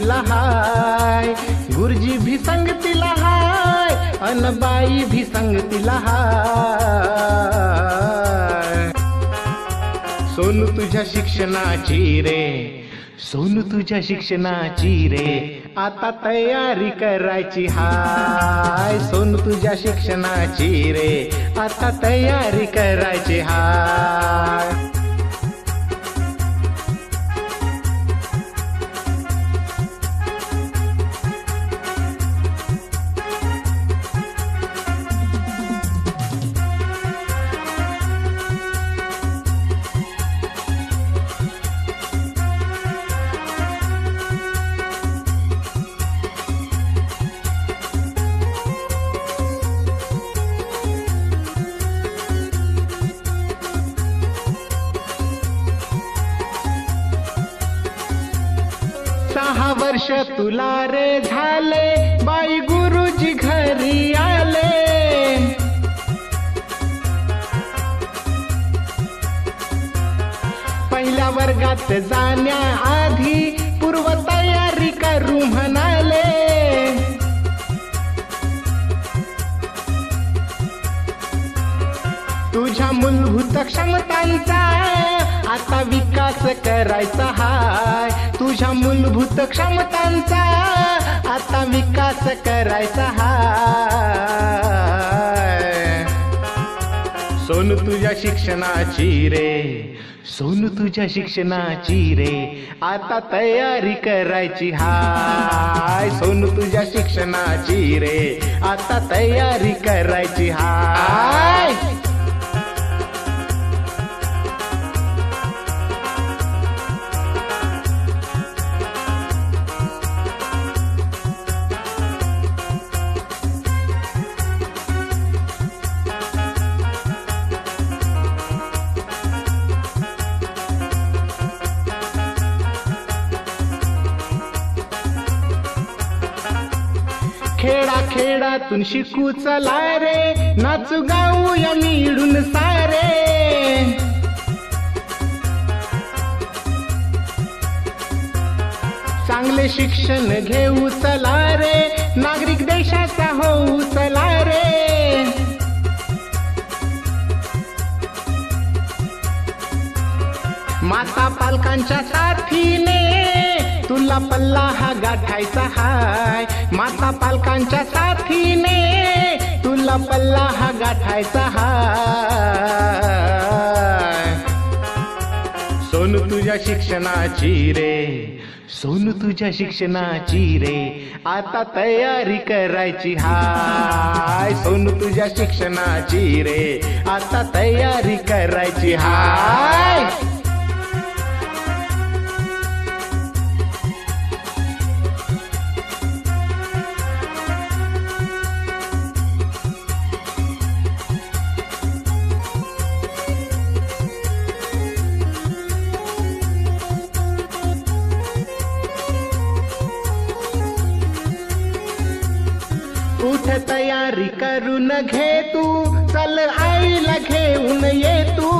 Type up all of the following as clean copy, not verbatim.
संगतीला हाय, गुरुजी भी संगतीला हाय, अन बाई भी संगतीला हाय. सोनू तुझ्या शिक्षणाची रे, सोनू तुझ्या शिक्षणाची रे, आता तयारी करायची हाय. सोनू तुझ्या शिक्षणाची रे, आता तयारी करायची हाय. सहा वर्ष तुला रे झाले, बाई गुरुजी घरी आले. पहिल्या वर्गात जाण्याआधी पूर्व तयारी करू म्हणाले. तुझ्या मूलभूत क्षमतांचा आता विकास करायचा हाय. तुझ्या मूलभूत क्षमतांचा आता विकास करायचा हाय. सोनू तुझ्या शिक्षणाची रे, सोनू तुझ्या शिक्षणाची रे, आता तयारी करायची हाय. सोनू तुझ्या शिक्षणाची रे, आता तयारी करायची हाय. खेडा खेडातून शिकू चला रे, नाचू गाऊया मिळून सारे. चांगले शिक्षण घेऊ चला रे, नागरिक देशाचा होऊ चला रे. माता पालकांच्या साथीने तुला पल्ला हा गाठायचा हाय. माता पालकांच्या साथीने तुला पल्ला हा गाठायचा हाय. सोनू तुझ्या शिक्षणाची रे, सोनू तुझ्या शिक्षणाची रे, आता तयारी करायची हाय. सोनू तुझ्या शिक्षणाची रे, आता तयारी करायची हाय. उठ तयारी करून घे तू, चल आईला घेऊन ये तू.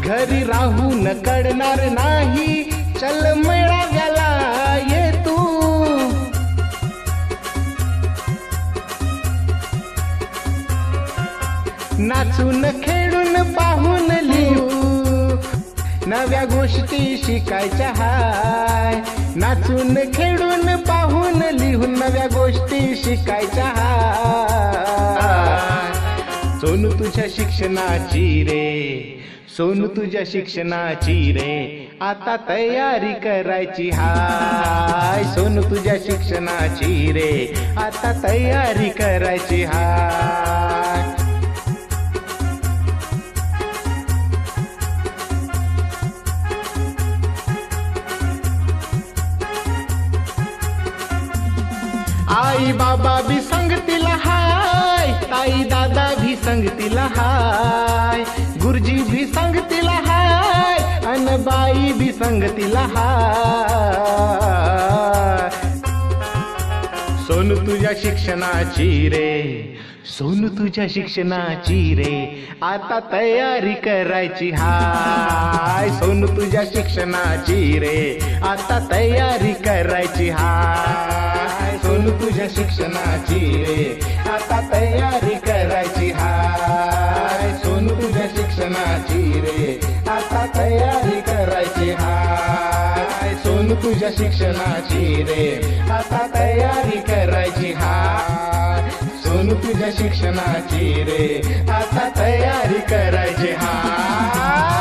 घरी राहून कळणार नाही, चल मेळाव्याला ये तू. नाचून खेळून पाहून लिहू, नव्या गोष्टी शिकायच्या हाय. नाचून खेळून पाहून लिहून नव्या गोष्टी शिकायच्या हाय. सोनू तुझ्या शिक्षणाची रे, सोनू तुझ्या शिक्षणाची रे, आता तयारी करायची हाय. सोनू तुझ्या शिक्षणाची रे, आता तयारी करायची हाय. आई बाबा भी संगतीला हाय, ताई दादा भी संगतीला हाय, गुरुजी भी संगतीला हाय, अन बाई भी संगतीला हाय. सोनू तुझ्या शिक्षणाची रे, सोनू तुझ्या शिक्षणाची रे, आता तयारी करायची हाय. सोनू तुझ्या शिक्षणाची रे, आता तयारी करायची हाय. सोनू तुझ्या शिक्षणाची रे, आता तयारी करायची हाय. सोनू तुझ्या शिक्षणाची रे, आता तयारी करायची हाय. सोनू तुझ्या शिक्षणाची रे, आता तयारी करायची हाय. सोनू तुझ्या शिक्षणाची रे, आता तयारी करायची हाय.